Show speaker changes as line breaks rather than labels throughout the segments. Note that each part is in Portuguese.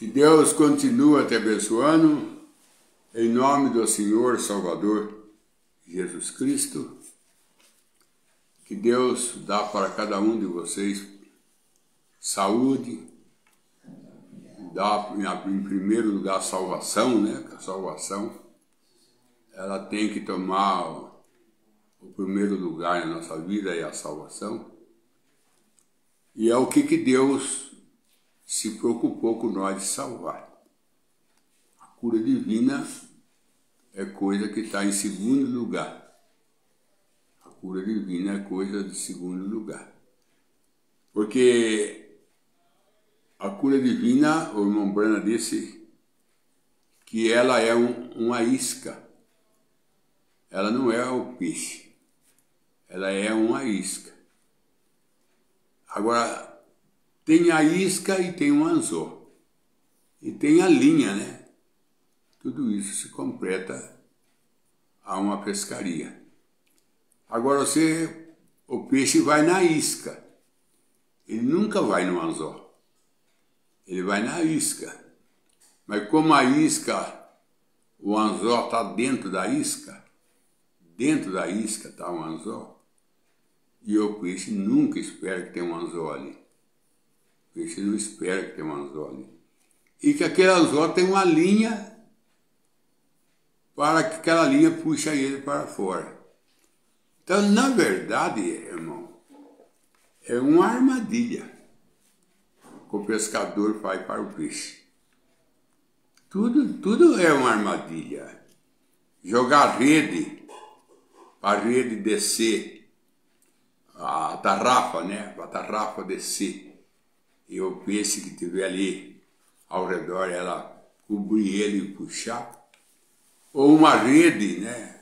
Que Deus continue te abençoando, em nome do Senhor Salvador Jesus Cristo. Que Deus dá para cada um de vocês saúde, dá em primeiro lugar salvação, né? A salvação, ela tem que tomar o primeiro lugar na nossa vida, é a salvação. E é o que Deus se preocupou com nós de salvar. A cura divina é coisa que está em segundo lugar. A cura divina é coisa de segundo lugar. Porque a cura divina, o irmão Brana disse que ela é uma isca. Ela não é o peixe. Ela é uma isca. Agora, tem a isca e tem o anzol. E tem a linha, né? Tudo isso se completa a uma pescaria. Agora o peixe vai na isca. Ele nunca vai no anzol. Ele vai na isca. Mas como a isca, o anzol está dentro da isca está o anzol, e o peixe nunca espera que tenha um anzol ali. O peixe não espera que tenha um anzol ali. E que aquele anzol tem uma linha para que aquela linha puxe ele para fora. Então, na verdade, irmão, é uma armadilha que o pescador faz para o peixe. Tudo é uma armadilha. Jogar rede, para a rede descer, a tarrafa, né? Para a tarrafa descer. E o peixe que estiver ali ao redor, ela cobrir ele e puxar. Ou uma rede, né?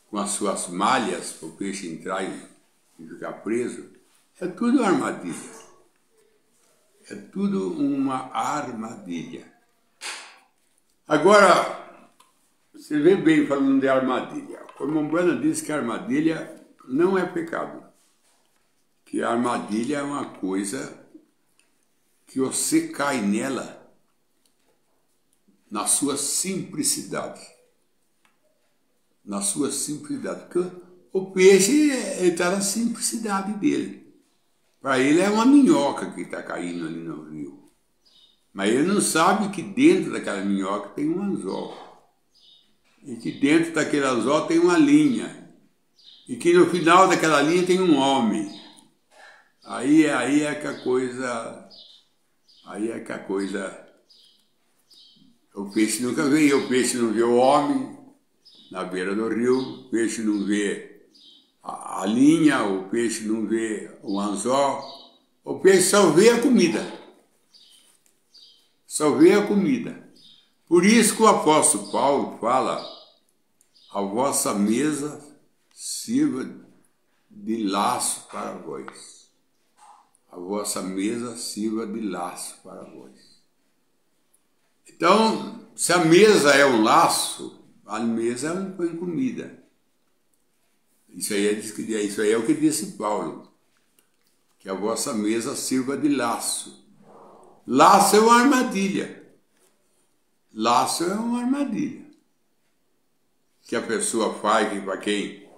Com as suas malhas, para o peixe entrar e ficar preso. É tudo armadilha. É tudo uma armadilha. Agora, você vê bem falando de armadilha. O irmão Brana disse que a armadilha não é pecado. Que a armadilha é uma coisa que você cai nela na sua simplicidade. Na sua simplicidade. Porque o peixe está na simplicidade dele. Para ele é uma minhoca que está caindo ali no rio. Mas ele não sabe que dentro daquela minhoca tem um anzol. E que dentro daquele anzol tem uma linha. E que no final daquela linha tem um homem. Aí é que a coisa... O peixe nunca vê, o peixe não vê o homem na beira do rio, o peixe não vê a linha, o peixe não vê o anzol, o peixe só vê a comida. Só vê a comida. Por isso que o apóstolo Paulo fala: a vossa mesa sirva de laço para vós. A vossa mesa sirva de laço para vós. Então, se a mesa é um laço, a mesa põe comida. Isso aí é o que disse Paulo. Que a vossa mesa sirva de laço. Laço é uma armadilha. Laço é uma armadilha. Que a pessoa faz para quem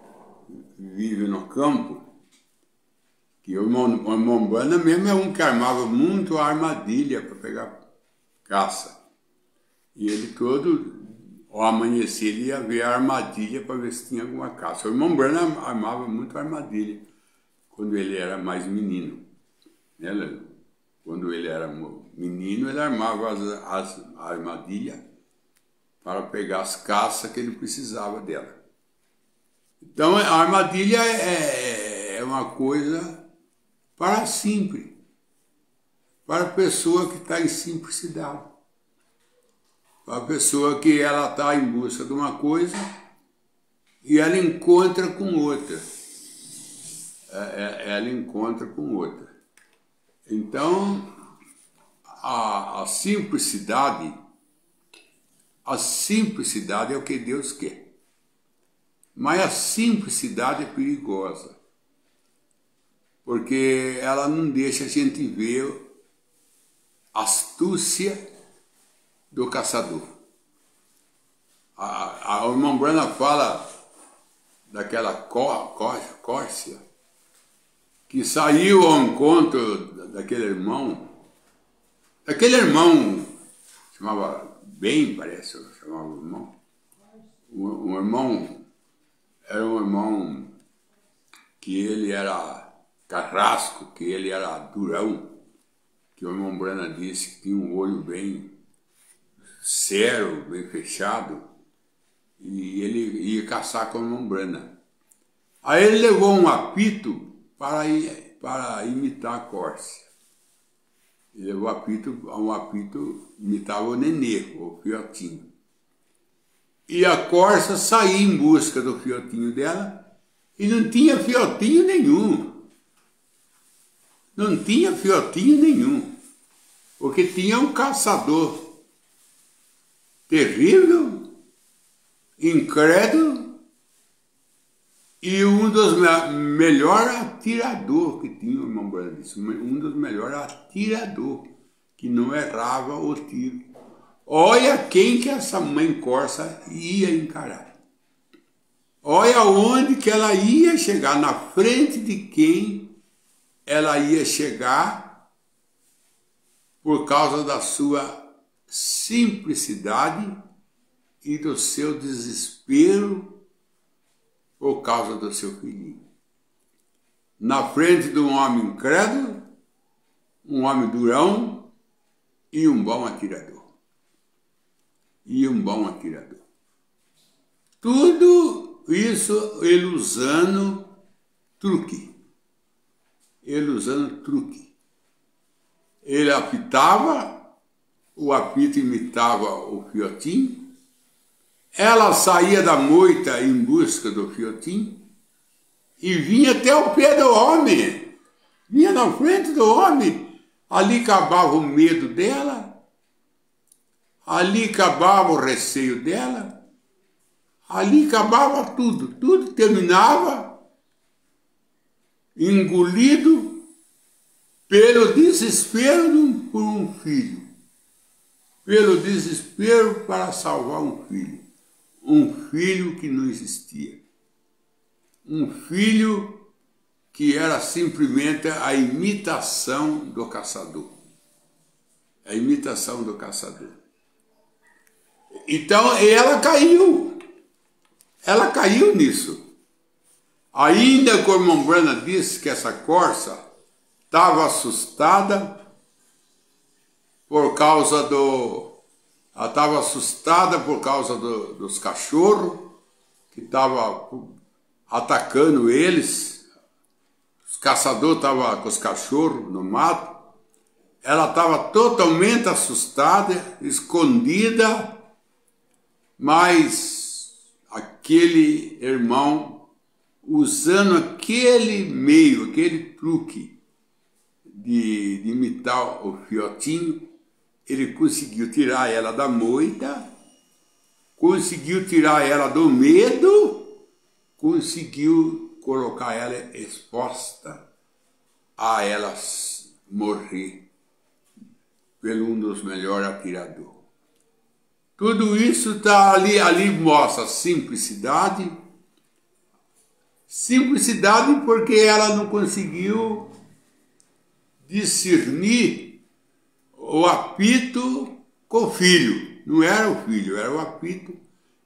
vive no campo. Que o irmão Brana mesmo é um que armava muito a armadilha para pegar caça. E ele ao amanhecer, ele ia ver a armadilha para ver se tinha alguma caça. O irmão Brana armava muito a armadilha quando ele era mais menino. Né? Quando ele era menino, ele armava a armadilha para pegar as caças que ele precisava dela. Então, a armadilha é uma coisa para simples, para a pessoa que está em simplicidade, para a pessoa que ela está em busca de uma coisa e ela encontra com outra. Ela encontra com outra. Então, a simplicidade é o que Deus quer. Mas a simplicidade é perigosa, porque ela não deixa a gente ver astúcia do caçador. O irmão Branham fala daquela Córcia que saiu ao encontro daquele irmão, chamava Ben, parece, chamava o irmão. Um irmão, era um irmão que ele era carrasco, que ele era durão, que o irmão Branham disse que tinha um olho bem sério, bem fechado, e ele ia caçar com o irmão Branham. Aí ele levou um apito para imitar a Córcia. Ele levou um apito imitava o nenê, o fiotinho. E a Córcia saía em busca do fiotinho dela e não tinha fiotinho nenhum. Não tinha fiotinho nenhum. Porque tinha um caçador terrível, incrédulo e um dos melhores atiradores que tinha, o irmão Branham disse, um dos melhores atiradores, que não errava o tiro. Olha quem que essa mãe Corsa ia encarar. Olha onde que ela ia chegar, na frente de quem ela ia chegar por causa da sua simplicidade e do seu desespero por causa do seu filhinho. Na frente de um homem incrédulo, um homem durão e um bom atirador. Tudo isso ele usando truque. Ele apitava, o apito imitava o fiotinho, ela saía da moita em busca do fiotinho e vinha até o pé do homem, vinha na frente do homem. Ali acabava o medo dela, ali acabava o receio dela, ali acabava tudo, tudo terminava engolido pelo desespero por um filho, pelo desespero para salvar um filho que não existia, um filho que era simplesmente a imitação do caçador, Então ela caiu nisso. Ainda que o irmão Branham disse que essa Corsa estava assustada por causa dos cachorros que estavam atacando eles. Os caçadores estavam com os cachorros no mato. Ela estava totalmente assustada, escondida, mas aquele irmão, usando aquele meio, aquele truque de imitar o fiotinho, ele conseguiu tirar ela da moita, conseguiu tirar ela do medo, conseguiu colocar ela exposta a ela morrer pelo um dos melhores atiradores. Tudo isso está ali mostra simplicidade porque ela não conseguiu discernir o apito com o filho. Não era o filho, era o apito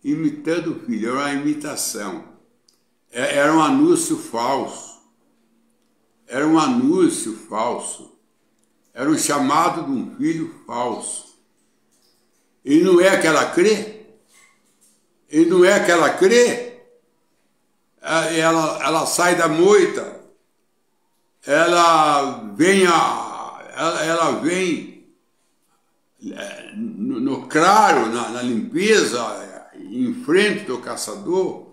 imitando o filho, era uma imitação. Era um anúncio falso. Era um chamado de um filho falso. E não é que ela crê? Ela sai da moita, ela vem no claro, na limpeza, em frente do caçador,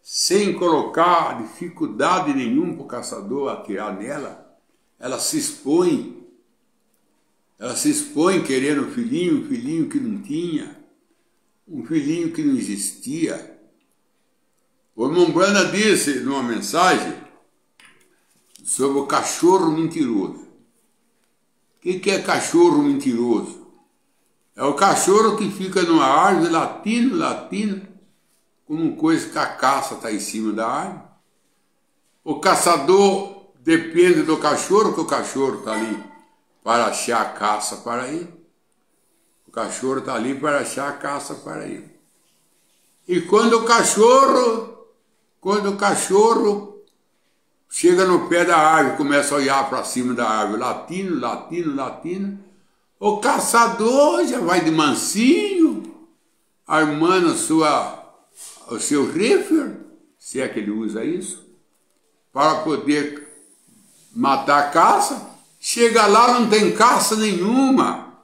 sem colocar dificuldade nenhuma para o caçador atirar nela. Ela se expõe querendo um filhinho que não tinha, um filhinho que não existia. O irmão Branham disse numa mensagem sobre o cachorro mentiroso. O que é cachorro mentiroso? É o cachorro que fica numa árvore latindo, como coisa que a caça está em cima da árvore. O caçador depende do cachorro, que o cachorro está ali para achar a caça para ele. O cachorro está ali para achar a caça para ele. E quando o cachorro chega no pé da árvore, começa a olhar para cima da árvore, latindo, o caçador já vai de mansinho, armando o seu rifle, se é que ele usa isso, para poder matar a caça. Chega lá, não tem caça nenhuma.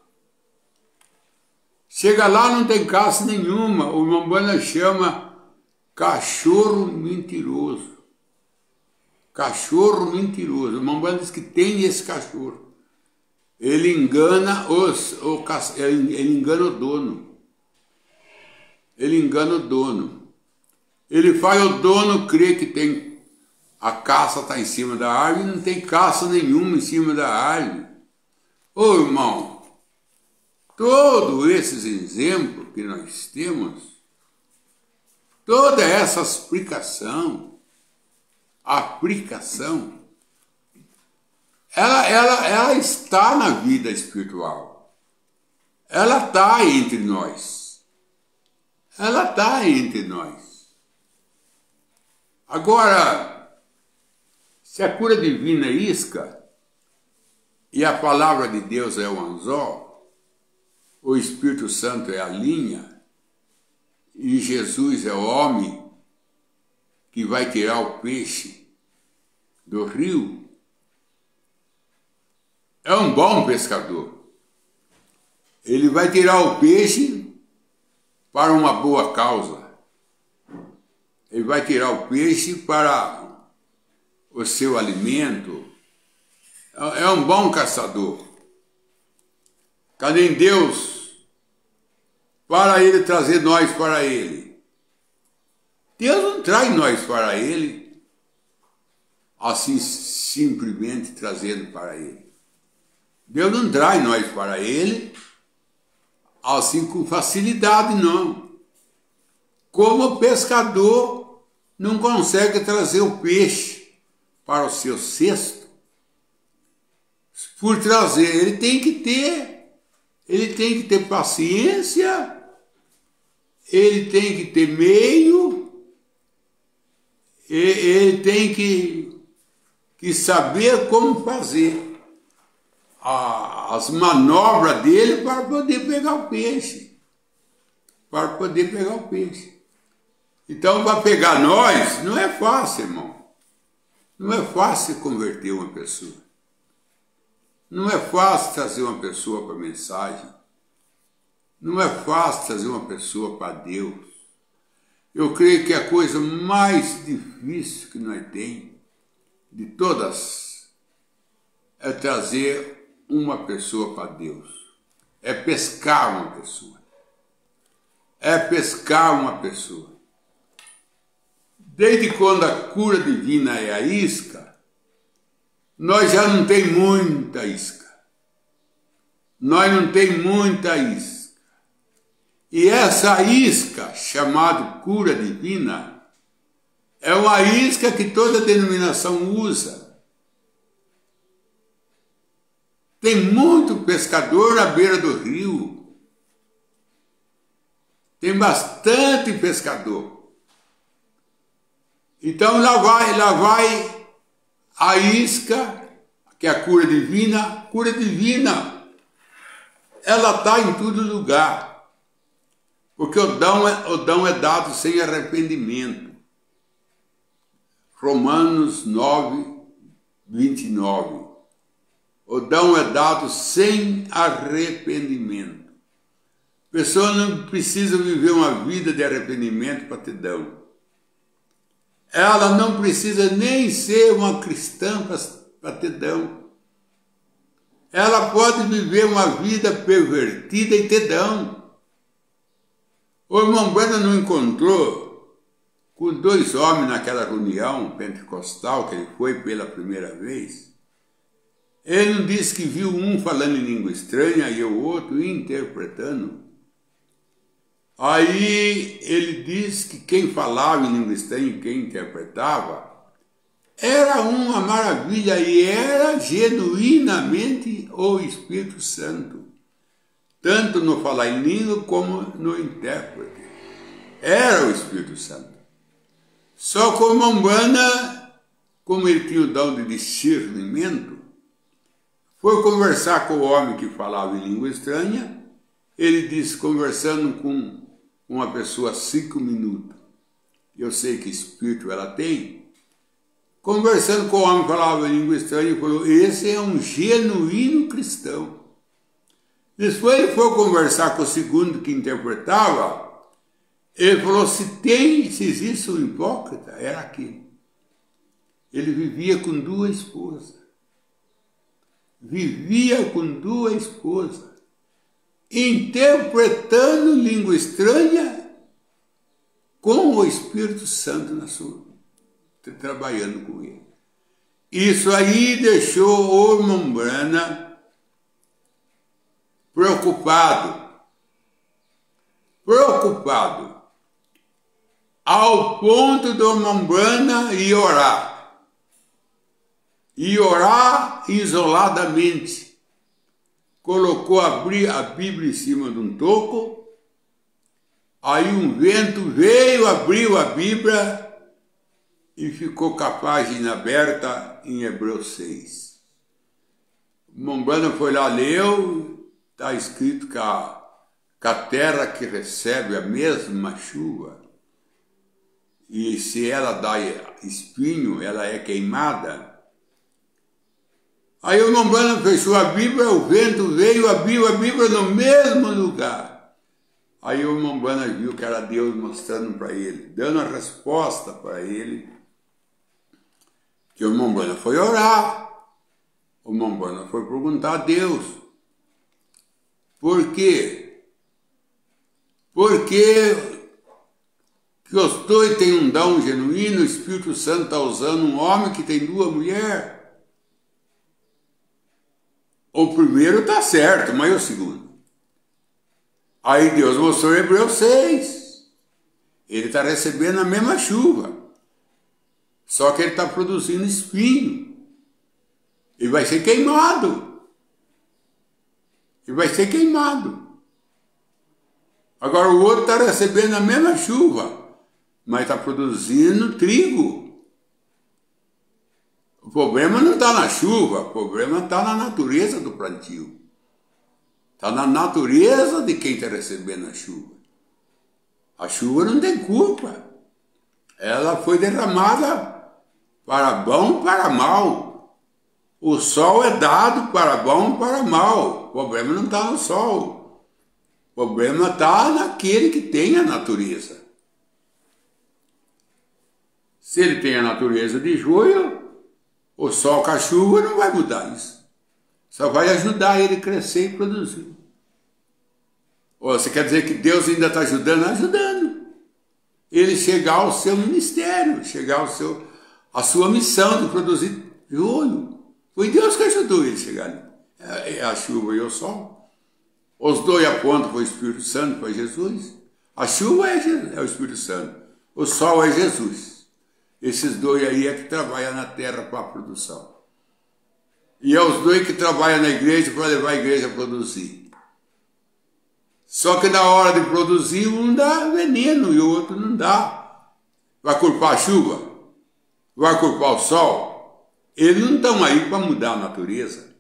O Umbanda chama cachorro mentiroso. Cachorro mentiroso. O Umbanda diz que tem esse cachorro. Ele engana ele engana o dono. Ele faz o dono crer que a caça está em cima da árvore e não tem caça nenhuma em cima da árvore. Ô irmão, todos esses exemplos que nós temos, toda essa aplicação, ela está na vida espiritual. Ela está entre nós. Agora, se a cura divina é isca, e a palavra de Deus é o anzol, o Espírito Santo é a linha, e Jesus é o homem que vai tirar o peixe do rio, é um bom pescador. Ele vai tirar o peixe para uma boa causa. Ele vai tirar o peixe para o seu alimento. É um bom caçador. Cadê Deus para ele trazer nós para ele? Deus não traz nós para ele assim simplesmente trazendo para ele. Deus não traz nós para ele assim com facilidade, não. Como o pescador não consegue trazer o peixe para o seu cesto, por trazer, ele tem que ter paciência, ele tem que ter meio, ele tem que saber como fazer as manobras dele para poder pegar o peixe. Então, para pegar nós, não é fácil, irmão. Não é fácil converter uma pessoa. Não é fácil trazer uma pessoa para a mensagem. Não é fácil trazer uma pessoa para Deus. Eu creio que a coisa mais difícil que nós temos, de todas, é trazer uma pessoa para Deus. É pescar uma pessoa. Desde quando a cura divina é a isca, nós já não tem muita isca. E essa isca, chamada cura divina, é uma isca que toda denominação usa. Tem muito pescador na beira do rio. Tem bastante pescador. Então lá vai a isca, que é a cura divina. Cura divina, ela está em todo lugar. Porque o dom é dado sem arrependimento. Romanos 9, 29. O dom é dado sem arrependimento. A pessoa não precisa viver uma vida de arrependimento para ter dom. Ela não precisa nem ser uma cristã para ter dom. Ela pode viver uma vida pervertida e ter dom. O irmão Brandon não encontrou com 2 homens naquela reunião pentecostal que ele foi pela primeira vez. Ele não disse que viu um falando em língua estranha e o outro interpretando. Aí ele disse que quem falava em língua estranha e quem interpretava era uma maravilha e era genuinamente o Espírito Santo, tanto no falar em língua como no intérprete. Era o Espírito Santo. Só que o Mombrana, como ele tinha o dom de discernimento, foi conversar com o homem que falava em língua estranha. Ele disse, conversando com uma pessoa 5 minutos, eu sei que espírito ela tem, conversando com o homem que falava em língua estranha, ele falou, esse é um genuíno cristão. Depois ele foi conversar com o segundo que interpretava, ele falou, se existe um hipócrita, era aquele. Ele vivia com 2 esposas. Vivia com 2 esposas. Interpretando língua estranha com o Espírito Santo na sua, trabalhando com ele. Isso aí deixou o Mombrana preocupado, ao ponto do Mombrana ir orar isoladamente. Colocou a Bíblia em cima de um toco, aí um vento veio, abriu a Bíblia e ficou com a página aberta em Hebreus 6. Mombrana foi lá, leu, está escrito que a terra que recebe a mesma chuva, e se ela dá espinho, ela é queimada. Aí o Mombrana fechou a Bíblia, o vento veio, abriu a Bíblia no mesmo lugar. Aí o Mombrana viu que era Deus mostrando para ele, dando a resposta para ele, que o Mombrana foi orar. O Mombrana foi perguntar a Deus. Por quê? Porque que os dois têm um dom genuíno, o Espírito Santo está usando um homem que tem 2 mulheres. O primeiro está certo, mas o segundo? Aí Deus mostrou em Hebreus 6. Ele está recebendo a mesma chuva. Só que ele está produzindo espinho. E vai ser queimado. Agora o outro está recebendo a mesma chuva, mas está produzindo trigo. O problema não está na chuva, o problema está na natureza do plantio. Está na natureza de quem está recebendo a chuva. A chuva não tem culpa. Ela foi derramada para bom, para mal. O sol é dado para bom, para mal. O problema não está no sol. O problema está naquele que tem a natureza. Se ele tem a natureza de joio, o sol com a chuva não vai mudar isso. Só vai ajudar ele a crescer e produzir. Ou você quer dizer que Deus ainda está ajudando? Ajudando. Ele chegar ao seu ministério, chegar à sua missão de produzir joio. Foi Deus que ajudou ele a chegar ali. A chuva e o sol. Os dois apontam para o Espírito Santo, para Jesus. A chuva é o Espírito Santo. O sol é Jesus. Esses dois aí é que trabalham na terra para a produção. E é os dois que trabalham na igreja para levar a igreja a produzir. Só que na hora de produzir, um dá veneno e o outro não dá. Vai culpar a chuva? Vai culpar o sol? Eles não estão aí para mudar a natureza.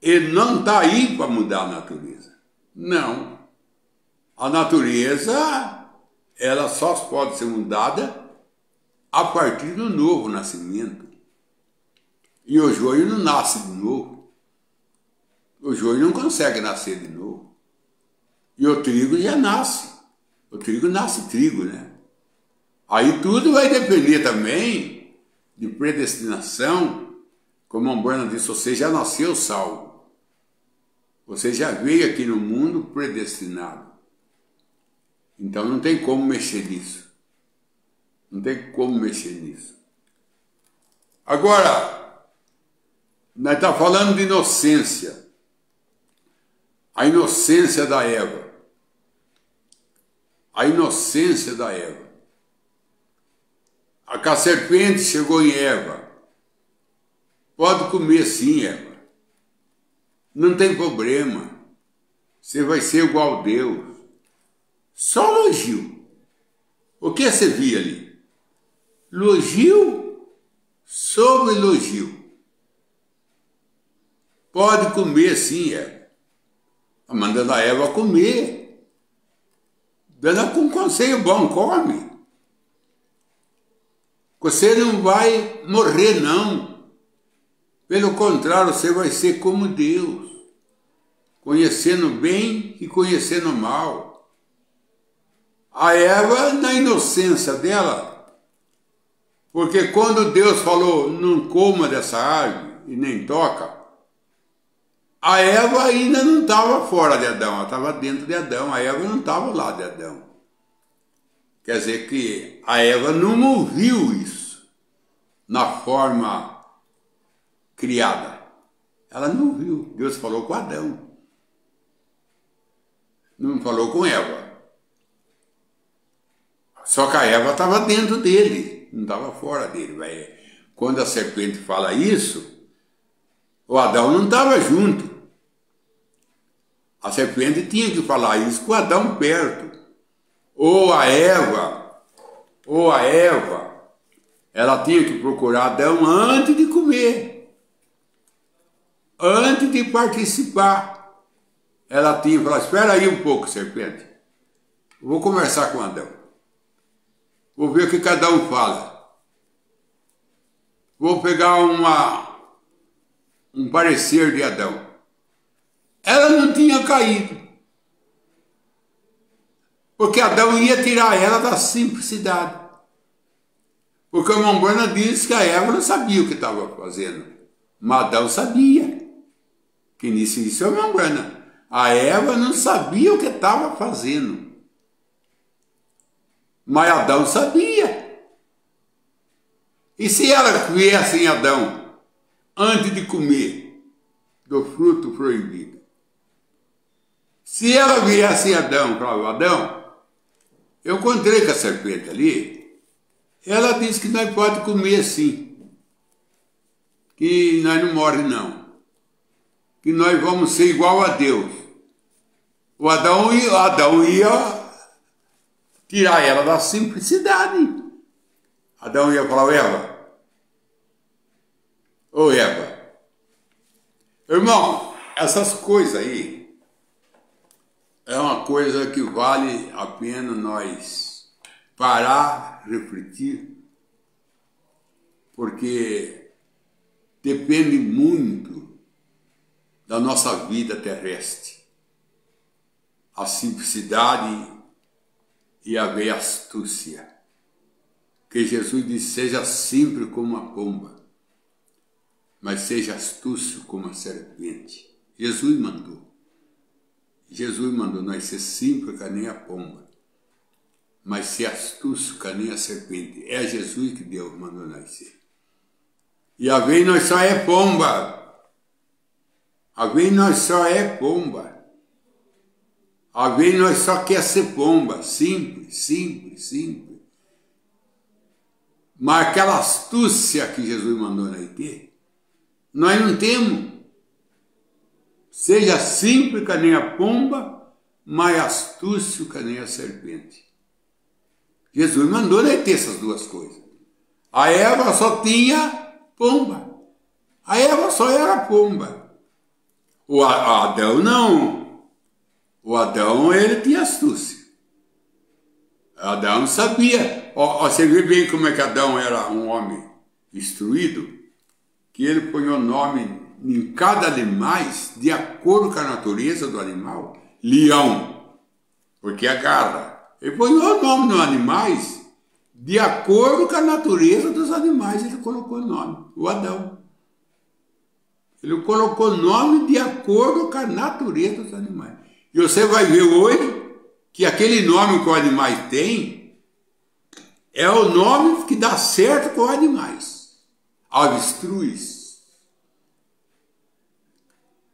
Ele não está aí para mudar a natureza. Não. A natureza, ela só pode ser mudada a partir do novo nascimento. E o joio não nasce de novo. O joio não consegue nascer de novo. E o trigo já nasce. O trigo nasce trigo, né? Aí tudo vai depender também de predestinação. Como a Mombrana disse, você já nasceu salvo. Você já veio aqui no mundo predestinado. Então não tem como mexer nisso. Não tem como mexer nisso. Agora, Nós estamos falando de inocência. A inocência da Eva. A inocência da Eva. A serpente chegou em Eva. Pode comer sim, Eva. Não tem problema. Você vai ser igual a Deus. Só elogio. O que você via ali? Elogio sobre elogio. Pode comer sim, Eva. Mandando a Eva comer. Dando com conselho bom, come. Você não vai morrer, não. Pelo contrário, você vai ser como Deus. Conhecendo bem e conhecendo mal. A Eva, na inocência dela, porque quando Deus falou, não coma dessa árvore e nem toca, a Eva ainda não estava fora de Adão, ela estava dentro de Adão, a Eva não estava lá de Adão. Quer dizer que a Eva não ouviu isso na forma criada. Ela não ouviu, Deus falou com Adão. Não falou com Eva. Só que a Eva estava dentro dele, não estava fora dele. Quando a serpente fala isso, o Adão não estava junto. A serpente tinha que falar isso com o Adão perto. Ou a Eva, ela tinha que procurar Adão antes de comer, antes de participar. Ela tinha que falar, espera aí um pouco, serpente. Vou conversar com Adão. Vou ver o que cada um fala. Vou pegar um parecer de Adão. Ela não tinha caído. Porque Adão ia tirar ela da simplicidade. Porque a irmã Bruna disse que a Eva não sabia o que estava fazendo. Mas Adão sabia. Que nisso disse a irmã Bruna. A Eva não sabia o que estava fazendo. Mas Adão sabia. E se ela viesse em Adão, antes de comer do fruto proibido? Se ela viesse em Adão, falava, Adão, eu encontrei com a serpente ali, ela disse que nós podemos comer sim, que nós não morremos não, que nós vamos ser igual a Deus. O Adão ia tirar ela da simplicidade. Adão ia falar, Eva, irmão, essas coisas aí é uma coisa que vale a pena nós parar, refletir, porque depende muito da nossa vida terrestre. A simplicidade e a veia astúcia. Que Jesus disse, seja simples como a pomba, mas seja astúcio como a serpente. Jesus mandou nós ser simples que nem a pomba, mas ser astúcio que nem a serpente. É Jesus que Deus mandou nós ser. E a vez nós só é pomba. A vez nós só é pomba. A vez nós só quer ser pomba. Simples. Mas aquela astúcia que Jesus mandou nós ter, nós não temos. Seja simples que nem a pomba, mas astúcio que nem a serpente. Jesus mandou nós ter essas duas coisas. A Eva só tinha pomba. A Eva só era pomba. O Adão não. O Adão, ele tinha astúcia. Adão sabia. Você vê bem como é que Adão era um homem instruído, que ele põe o nome em cada animal de acordo com a natureza do animal. Leão, porque é garra. Ele põe o nome nos animais de acordo com a natureza dos animais. Ele colocou o nome, o Adão. Ele colocou o nome de acordo com a natureza dos animais. E você vai ver hoje que aquele nome que os animais têm é o nome que dá certo com os animais. Avestruz,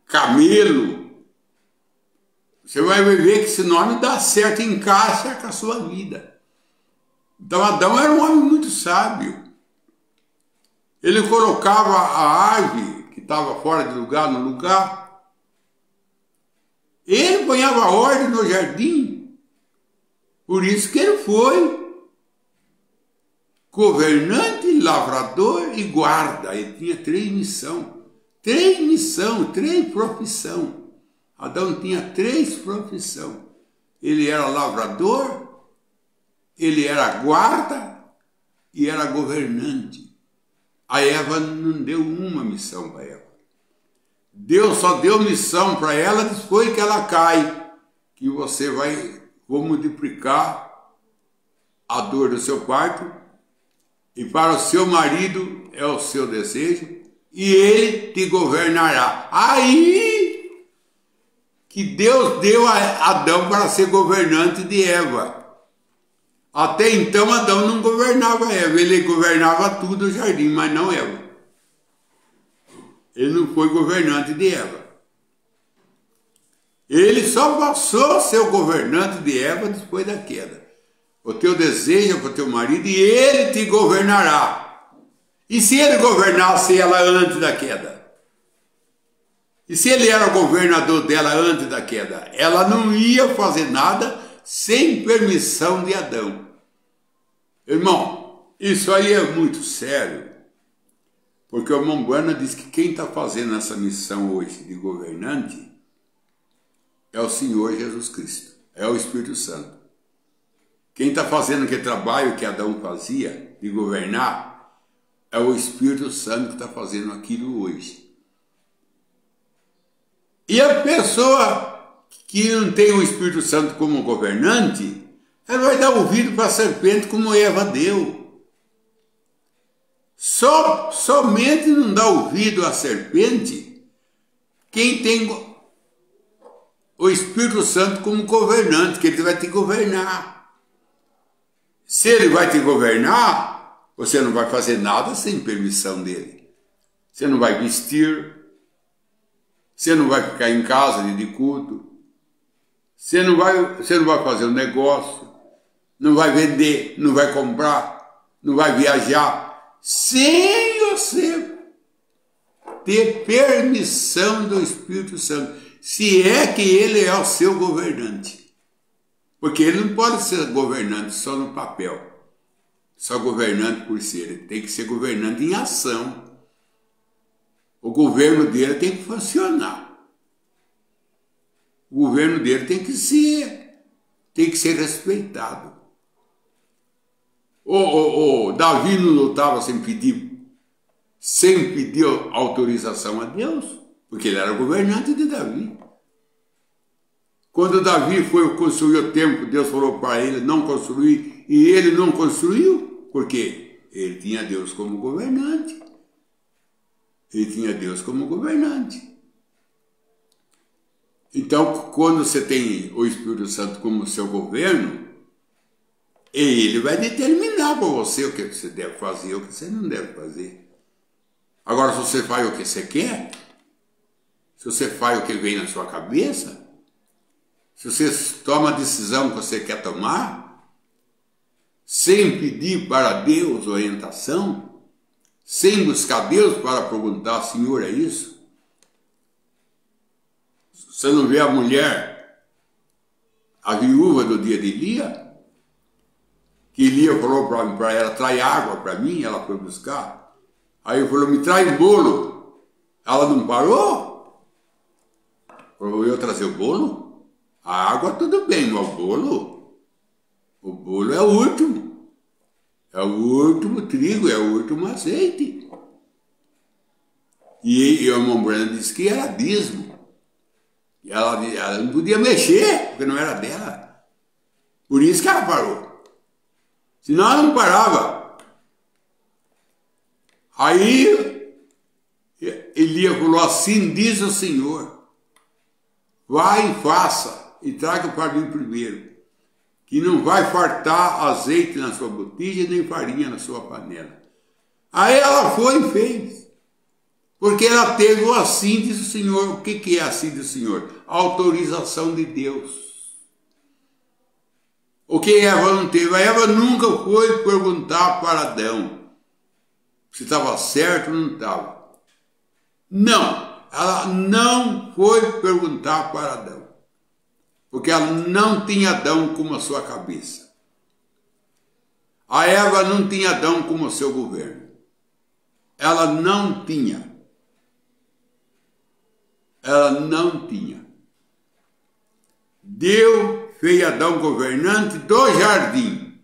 camelo. Você vai ver que esse nome dá certo, encaixa com a sua vida. Então Adão era um homem muito sábio. Ele colocava a árvore que estava fora de lugar no lugar. Ele ponhava ordem no jardim. Por isso que ele foi governante, lavrador e guarda. Ele tinha 3 missões. 3 profissões. Adão tinha 3 profissões. Ele era lavrador, ele era guarda e era governante. A Eva não deu uma missão para ela. Deus só deu missão para ela depois que ela cai. Que você vou multiplicar a dor do seu parto. E para o seu marido é o seu desejo. E ele te governará. Aí que Deus deu a Adão para ser governante de Eva. Até então Adão não governava Eva, ele governava tudo o jardim, mas não Eva. Ele não foi governante de Eva. Ele só passou a ser o governante de Eva depois da queda. O teu desejo é para o teu marido e ele te governará. E se ele governasse ela antes da queda? E se ele era o governador dela antes da queda? Ela não ia fazer nada sem permissão de Adão. Irmão, isso aí é muito sério, porque o irmão Bueno diz que quem está fazendo essa missão hoje de governante é o Senhor Jesus Cristo, é o Espírito Santo. Quem está fazendo aquele trabalho que Adão fazia de governar é o Espírito Santo que está fazendo aquilo hoje. E a pessoa que não tem o Espírito Santo como governante, ela vai dar ouvido para a serpente como Eva deu. Somente não dá ouvido à serpente quem tem o Espírito Santo como governante, que ele vai te governar. Se ele vai te governar, você não vai fazer nada sem permissão dele. Você não vai vestir, você não vai ficar em casa de culto, você não vai fazer um negócio, não vai vender, não vai comprar, não vai viajar, sem você ter permissão do Espírito Santo, se é que ele é o seu governante. Porque ele não pode ser governante só no papel, só governante por ser, ele tem que ser governante em ação. O governo dele tem que funcionar. O governo dele tem que ser respeitado. O Davi não lutava sem pedir autorização a Deus, porque ele era governante de Davi. Quando Davi foi construir o templo, Deus falou para ele não construir, e ele não construiu, porque ele tinha Deus como governante. Ele tinha Deus como governante. Então, quando você tem o Espírito Santo como seu governo, ele vai determinar para você o que você deve fazer e o que você não deve fazer. Agora, se você faz o que você quer, se você faz o que vem na sua cabeça, se você toma a decisão que você quer tomar, sem pedir para Deus orientação, sem buscar Deus para perguntar, Senhor, é isso? Você não vê a mulher, a viúva do dia de Elia? Que Elia falou para ela, traz água para mim, ela foi buscar. Aí ele falou, me traz bolo. Ela não parou? Falou, eu trazer o bolo? A água tudo bem, mas o bolo é o último. É o último trigo, é o último azeite. E a irmã Brenda disse que era dízimo. E ela não podia mexer, porque não era dela. Por isso que ela parou. Senão ela não parava. Aí Elias falou, assim diz o Senhor. Vai e faça, e traga para mim primeiro. Que não vai fartar azeite na sua botija, nem farinha na sua panela. Aí ela foi e fez.
Porque ela teve o assim, diz o Senhor. O que é assim, diz o Senhor? A autorização de Deus. O que Eva não teve? A Eva nunca foi perguntar para Adão se estava certo ou não estava. Não, ela não foi perguntar para Adão. Porque ela não tinha Adão como a sua cabeça. A Eva não tinha Adão como o seu governo. Ela não tinha. Ela não tinha. Deus fez Adão governante do jardim.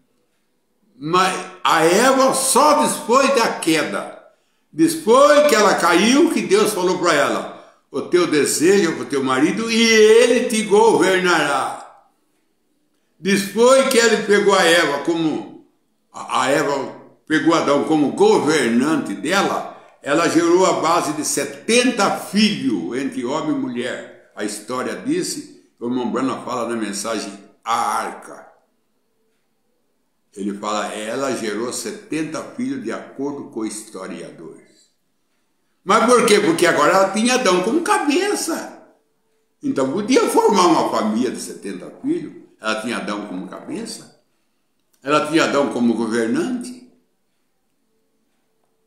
Mas a Eva só depois da queda. Depois que ela caiu, que Deus falou para ela: o teu desejo é para o teu marido e ele te governará. Depois que ele pegou a Eva como... A Eva pegou Adão como governante dela, ela gerou a base de 70 filhos entre homem e mulher. A história disse, o irmão Branham fala na mensagem A Arca. Ele fala, ela gerou 70 filhos de acordo com historiadores. Mas por quê? Porque agora ela tinha Adão como cabeça. Então podia formar uma família de 70 filhos. Ela tinha Adão como cabeça. Ela tinha Adão como governante.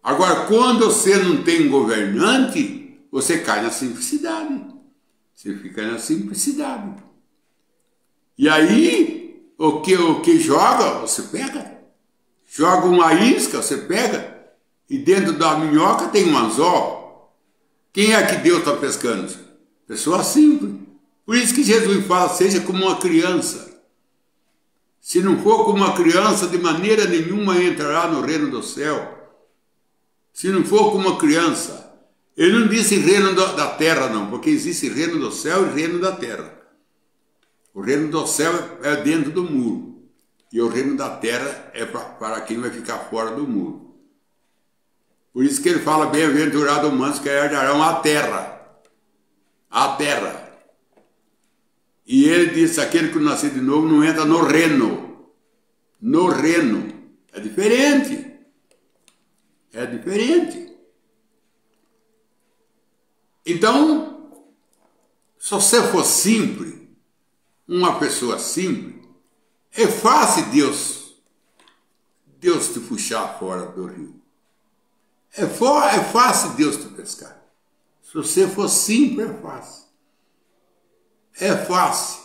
Agora, quando você não tem governante, você cai na simplicidade. Você fica na simplicidade. E aí, o que joga, você pega. Joga uma isca, você pega. E dentro da minhoca tem um anzol. Quem é que Deus está pescando? Pessoa simples. Por isso que Jesus fala, seja como uma criança. Se não for como uma criança, de maneira nenhuma entrará no reino do céu. Se não for como uma criança. Ele não disse reino da terra, não, porque existe reino do céu e reino da terra. O reino do céu é dentro do muro. E o reino da terra é para quem vai ficar fora do muro. Por isso que ele fala, bem-aventurado humanos que herdarão a terra. A terra. E ele disse, aquele que nasceu de novo não entra no reino. No reino. É diferente. É diferente. Então, se você for simples, uma pessoa simples, é fácil Deus te puxar fora do rio. É fácil Deus te pescar. Se você for simples, é fácil. É fácil.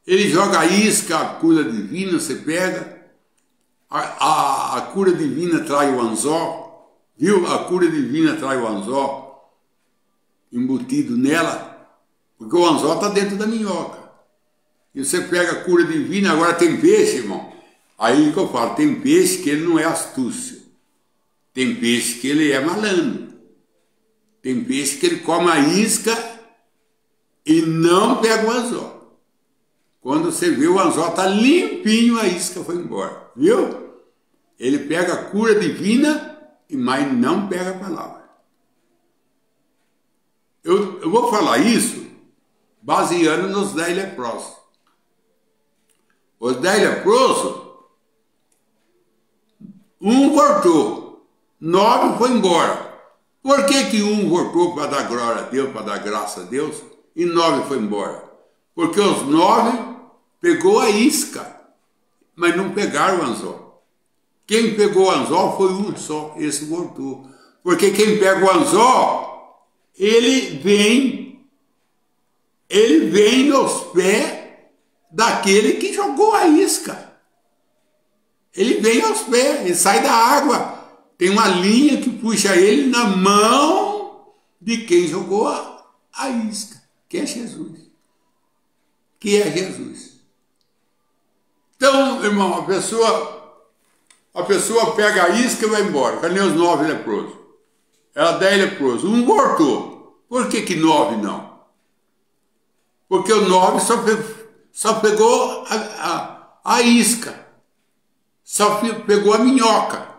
Ele joga a isca, a cura divina, você pega. A cura divina trai o anzol. Viu? A cura divina trai o anzol embutido nela. Porque o anzol está dentro da minhoca. E você pega a cura divina, agora tem peixe, irmão. Aí que eu falo, tem peixe que ele não é astúcio. Tem peixe que ele é malandro. Tem peixe que ele come a isca e não pega o anzol. Quando você vê o anzol está limpinho, a isca foi embora. Viu? Ele pega a cura divina, mas não pega a palavra. Eu vou falar isso baseando nos 10 leprosos. Os 10 leprosos, um voltou, 9 foi embora. Por que um voltou para dar glória a Deus, para dar graça a Deus, e 9 foi embora? Porque os 9 pegou a isca, mas não pegaram o anzol. Quem pegou o anzol foi um só, esse voltou. Porque quem pega o anzol, ele vem nos pés daquele que jogou a isca. Ele vem aos pés, ele sai da água. Tem uma linha que puxa ele na mão de quem jogou a isca, que é Jesus. Que é Jesus. Então, irmão, a pessoa pega a isca e vai embora. Cadê os 9 leprosos? Era 10 leprosos. Um voltou. Por que 9 não? Porque o 9 só pegou a isca. Só pegou a minhoca.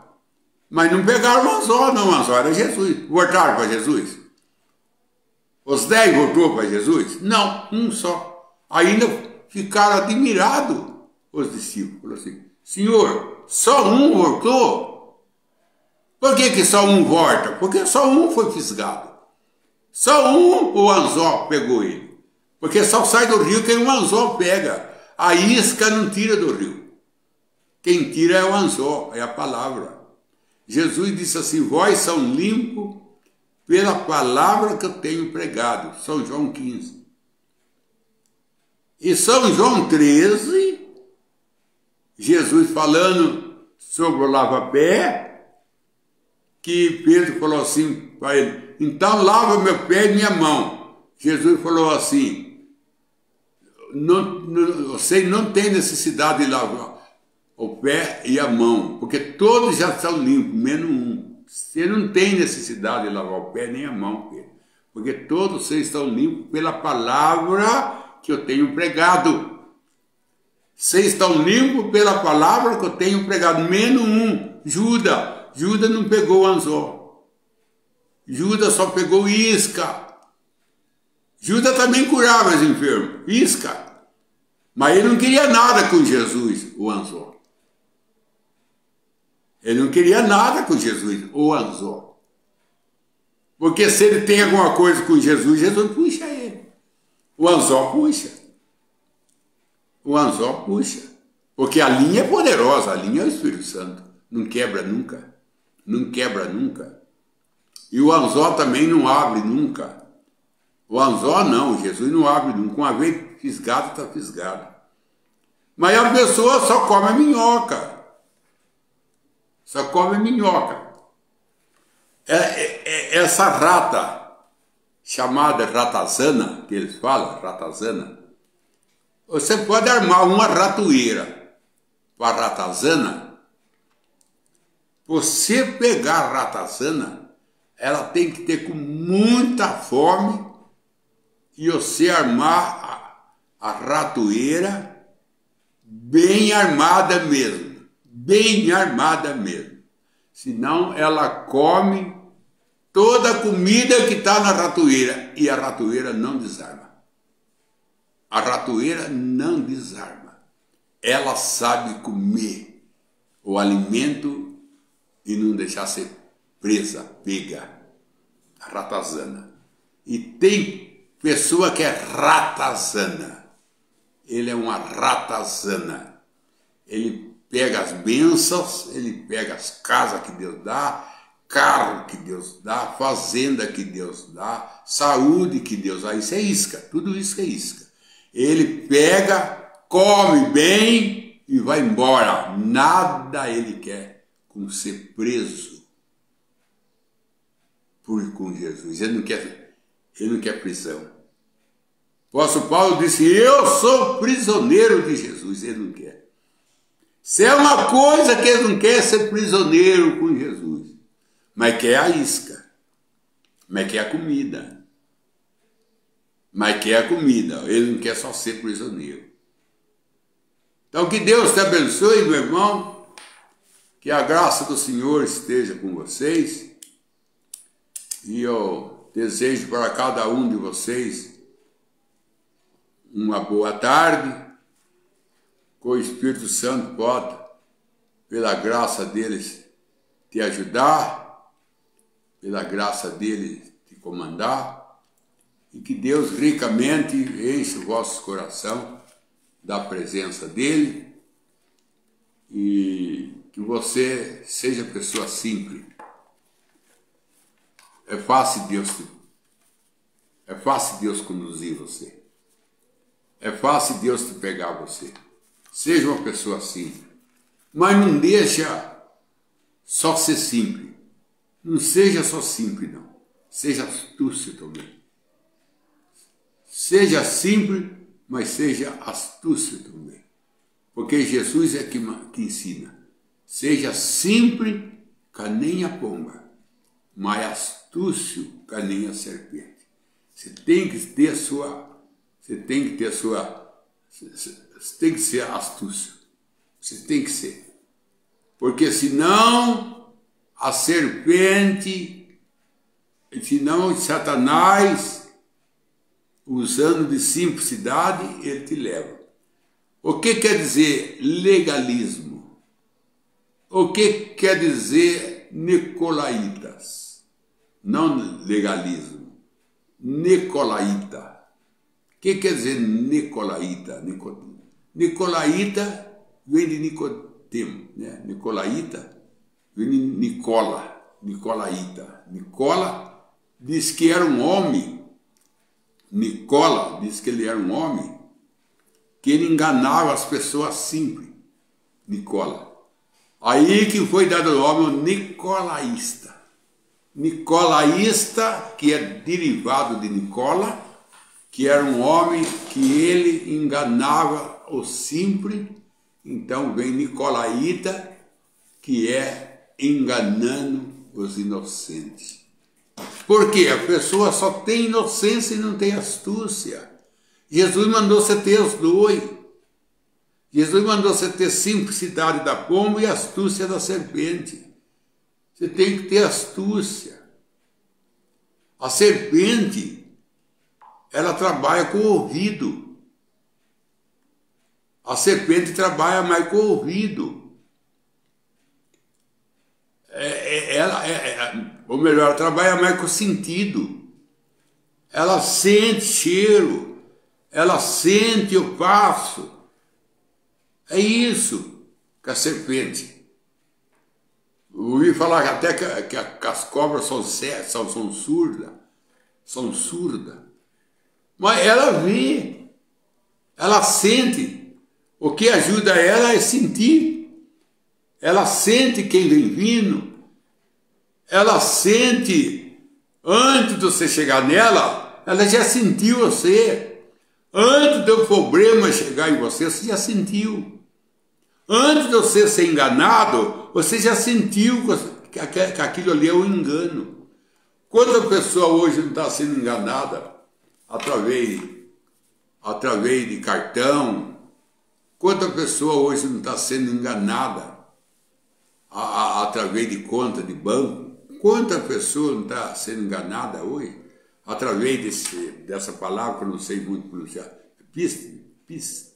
Mas não pegaram o anzol, não. O anzol era Jesus. Voltaram para Jesus? Os 10 voltou para Jesus? Não, um só. Ainda ficaram admirados os discípulos. Assim, Senhor, só um voltou? Por que só um volta? Porque só um foi fisgado. Só um o anzol pegou ele. Porque só sai do rio quem o anzol pega. A isca não tira do rio. Quem tira é o anzol, é a palavra. Jesus disse assim, vós são limpos pela palavra que eu tenho pregado. São João 15. E São João 13, Jesus falando sobre o lava-pé, que Pedro falou assim para ele, então lava meu pé e minha mão. Jesus falou assim, você não tem necessidade de lavar o pé e a mão, porque todos já estão limpos, menos um. Você não tem necessidade de lavar o pé nem a mão, Pedro, porque todos vocês estão limpos pela palavra que eu tenho pregado. Vocês estão limpos pela palavra que eu tenho pregado, menos um, Judas. Judas não pegou o anzol. Judas só pegou isca. Judas também curava os enfermos, isca. Mas ele não queria nada com Jesus, o anzol. Ele não queria nada com Jesus, o anzol. Porque se ele tem alguma coisa com Jesus, Jesus puxa ele. O anzol puxa. O anzol puxa. Porque a linha é poderosa, a linha é o Espírito Santo. Não quebra nunca. Não quebra nunca. E o anzol também não abre nunca. O anzol não, Jesus não abre nunca. Uma vez fisgado, está fisgado. Mas a pessoa só come a minhoca. Só come a minhoca. Essa rata, chamada ratazana, que eles falam, ratazana, você pode armar uma ratoeira para a ratazana. Você pegar a ratazana, ela tem que ter com muita fome e você armar a ratoeira bem armada mesmo. Bem armada mesmo. Senão ela come toda a comida que está na ratoeira e a ratoeira não desarma. A ratoeira não desarma. Ela sabe comer o alimento e não deixar ser presa, pega. A ratazana. E tem pessoa que é ratazana. Ele é uma ratazana. Ele pega as bênçãos, ele pega as casas que Deus dá, carro que Deus dá, fazenda que Deus dá, saúde que Deus dá. Isso é isca, tudo isso é isca. Ele pega, come bem e vai embora. Nada ele quer como ser preso com Jesus. Ele não quer prisão. O apóstolo Paulo disse, eu sou prisioneiro de Jesus. Ele não quer. Se é uma coisa que ele não quer, ser prisioneiro com Jesus. Mas quer a isca. Mas quer a comida. Mas quer a comida. Ele não quer só ser prisioneiro. Então que Deus te abençoe, meu irmão. Que a graça do Senhor esteja com vocês. E eu desejo para cada um de vocês uma boa tarde. Que o Espírito Santo pode, pela graça deles, te ajudar, pela graça dele te comandar, e que Deus ricamente enche o vosso coração da presença dele, e que você seja pessoa simples. É fácil Deus conduzir você. É fácil Deus te pegar você. Seja uma pessoa simples. Mas não deixa só ser simples. Não seja só simples, não. Seja astúcio também. Seja simples, mas seja astúcio também. Porque Jesus é que ensina. Seja simples, que nem a pomba, mas astúcio, que nem a serpente. Você tem que ter Você tem que ser astúcio. Você tem que ser. Porque senão a serpente, senão Satanás, usando de simplicidade, ele te leva. O que quer dizer legalismo? O que quer dizer
nicolaítas, não legalismo, nicolaíta. O que quer dizer nicolaíta? Nicolaíta vem de Nicodemo, né? Nicolaíta vem de Nicola, nicolaíta. Nicola diz que era um homem, Nicola diz que ele era um homem, que ele enganava as pessoas simples, Nicola. Aí que foi dado o nome ao nicolaísta. Nicolaísta, que é derivado de Nicola, que era um homem que ele enganava o simples, então vem nicolaíta, que é enganando os inocentes. Porque a pessoa só tem inocência e não tem astúcia. Jesus mandou você ter os dois. Jesus mandou você ter simplicidade da pomba e astúcia da serpente. Você tem que ter astúcia. A serpente, ela trabalha com o ouvido. A serpente trabalha mais com o ouvido. Ou melhor, ela trabalha mais com o sentido. Ela sente cheiro, ela sente o passo. É isso que a serpente. Eu ouvi falar até que as cobras são surdas. São surdas. Mas ela vê, ela sente. O que ajuda ela é sentir. Ela sente quem vem vindo. Ela sente, antes de você chegar nela, ela já sentiu você. Antes do problema chegar em você, você já sentiu. Antes de você ser enganado, você já sentiu que aquilo ali é um engano. Quando a pessoa hoje não está sendo enganada através de cartão, quando a pessoa hoje não está sendo enganada através de conta de banco, quanta pessoa não está sendo enganada hoje através dessa palavra que eu não sei muito pronunciar, Pix.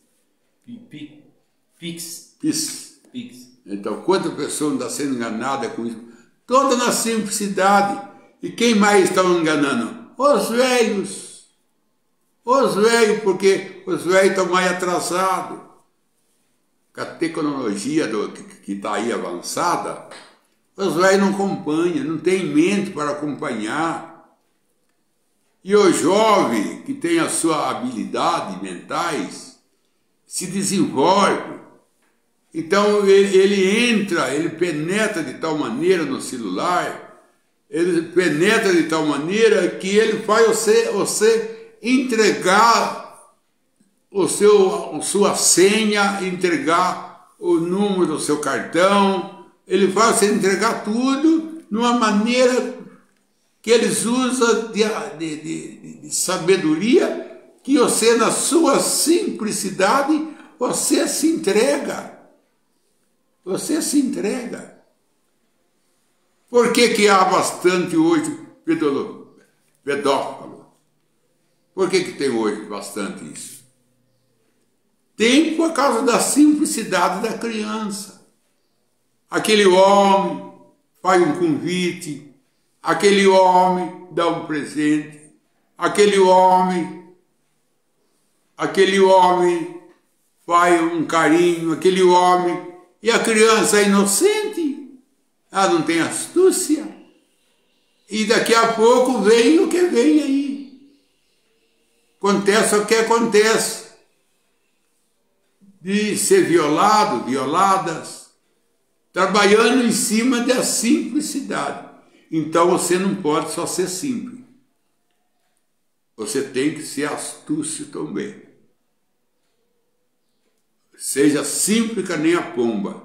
Então, quanta pessoa não está sendo enganada com isso? Toda na simplicidade. E quem mais está enganando? Os velhos. Os velhos, porque os velhos estão mais atrasados. Com a tecnologia que está aí avançada, os velhos não acompanham, não tem mente para acompanhar. E o jovem, que tem a sua habilidade mentais, se desenvolve. Então ele penetra de tal maneira no celular, ele penetra de tal maneira que ele faz você entregar sua senha, entregar o número do seu cartão, ele faz você entregar tudo numa maneira que eles usam de sabedoria, que você, na sua simplicidade, você se entrega. Você se entrega. Por que há bastante hoje pedófilo? Por que tem hoje bastante isso? Tem por causa da simplicidade da criança. Aquele homem faz um convite, aquele homem dá um presente, aquele homem faz um carinho, aquele homem, e a criança é inocente, ela não tem astúcia, e daqui a pouco vem o que vem aí. Acontece o que acontece. De ser violado, violadas, trabalhando em cima da simplicidade. Então você não pode só ser simples. Você tem que ser astúcio também. Seja simples que nem a pomba,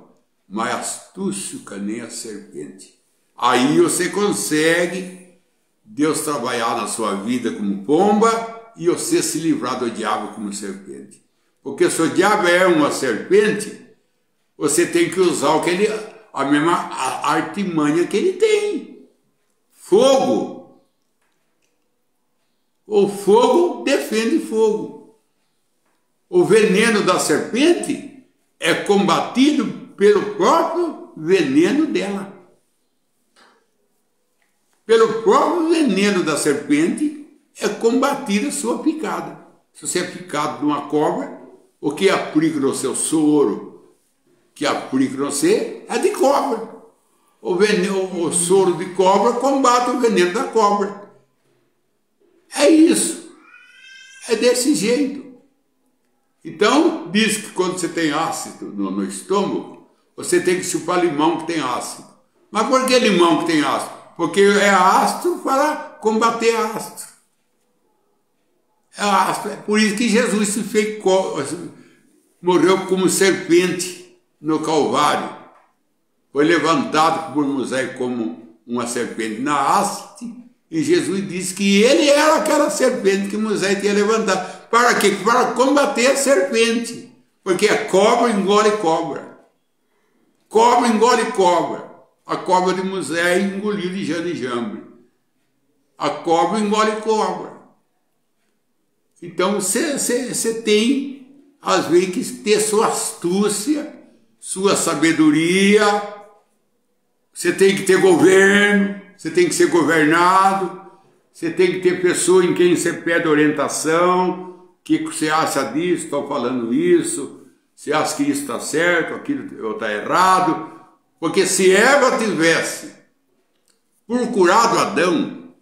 mas astúcio que nem a serpente. Aí você consegue Deus trabalhar na sua vida como pomba e você se livrar do diabo como serpente. Porque se o diabo é uma serpente, você tem que usar a mesma artimanha que ele tem. Fogo. O fogo defende fogo. O veneno da serpente é combatido pelo próprio veneno dela. pelo próprio veneno da serpente, é combater a sua picada. Se você é picado de uma cobra, o que aplica no seu soro, que aplica no você, é de cobra. O soro de cobra combate o veneno da cobra. É isso. É desse jeito. Então, diz que quando você tem ácido no estômago, você tem que chupar limão que tem ácido. Mas por que limão que tem ácido? Porque é ácido para combater ácido. É ácido. É por isso que Jesus se fez, morreu como serpente no Calvário. Foi levantado por Moisés como uma serpente na haste. E Jesus disse que ele era aquela serpente que Moisés tinha levantado. Para quê? Para combater a serpente. Porque a cobra engole cobra. Cobra engole cobra. A cobra de Moisés engoliu de Jane e Jambre. A cobra engole cobra. Então você tem, às vezes, que ter sua astúcia, sua sabedoria. Você tem que ter governo, você tem que ser governado, você tem que ter pessoa em quem você pede orientação. O que você acha disso? Estou falando isso. Você acha que isso está certo, aquilo está errado? Porque se Eva tivesse procurado Adão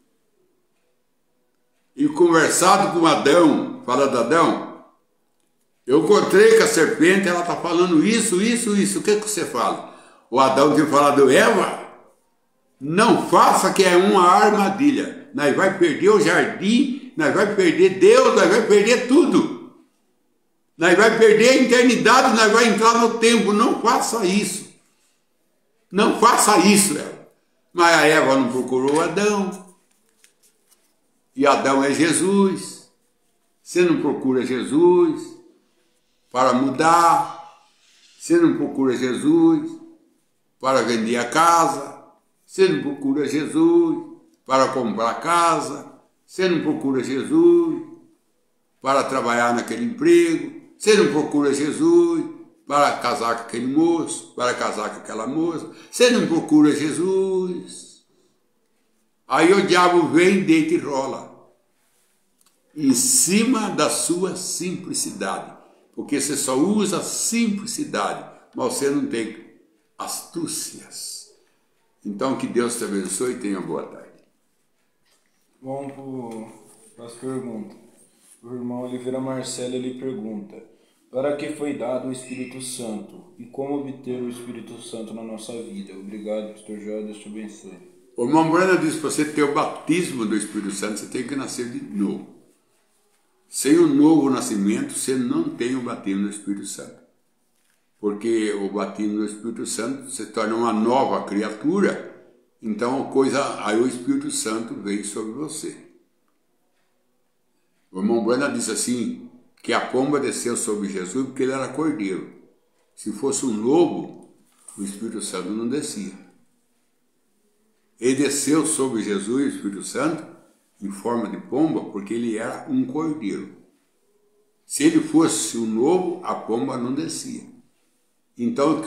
e conversado com Adão, falando, Adão, eu encontrei com a serpente, ela está falando isso, isso, isso. O que você fala? O Adão tinha falado, Eva, não faça que é uma armadilha. Nós vai perder o jardim, nós vai perder Deus, nós vai perder tudo. Nós vai perder a eternidade, nós vai entrar no tempo. Não faça isso. Não faça isso, Eva. Mas a Eva não procurou Adão. E Adão é Jesus. Você não procura Jesus para mudar. Você não procura Jesus para vender a casa. Você não procura Jesus para comprar casa. Você não procura Jesus para trabalhar naquele emprego. Você não procura Jesus para casar com aquele moço, para casar com aquela moça. Você não procura Jesus. Aí o diabo vem, deita e rola em cima da sua simplicidade. Porque você só usa simplicidade, mas você não tem astúcias. Então, que Deus te abençoe e tenha boa tarde.
Vamos para as perguntas. O irmão Oliveira Marcelo, ele pergunta: para que foi dado o Espírito Santo? E como obter o Espírito Santo na nossa vida? Obrigado, pastor Joel, Deus te abençoe.
O irmão Brana diz que para você ter o batismo do Espírito Santo, você tem que nascer de novo. Sem o novo nascimento, você não tem o batismo do Espírito Santo. Porque o batismo do Espírito Santo se torna uma nova criatura, então aí o Espírito Santo veio sobre você. O irmão Brana disse assim, que a pomba desceu sobre Jesus porque ele era cordeiro. Se fosse um lobo, o Espírito Santo não descia. Ele desceu sobre Jesus, o Espírito Santo, em forma de pomba, porque ele era um cordeiro. Se ele fosse um lobo, a pomba não descia. Então,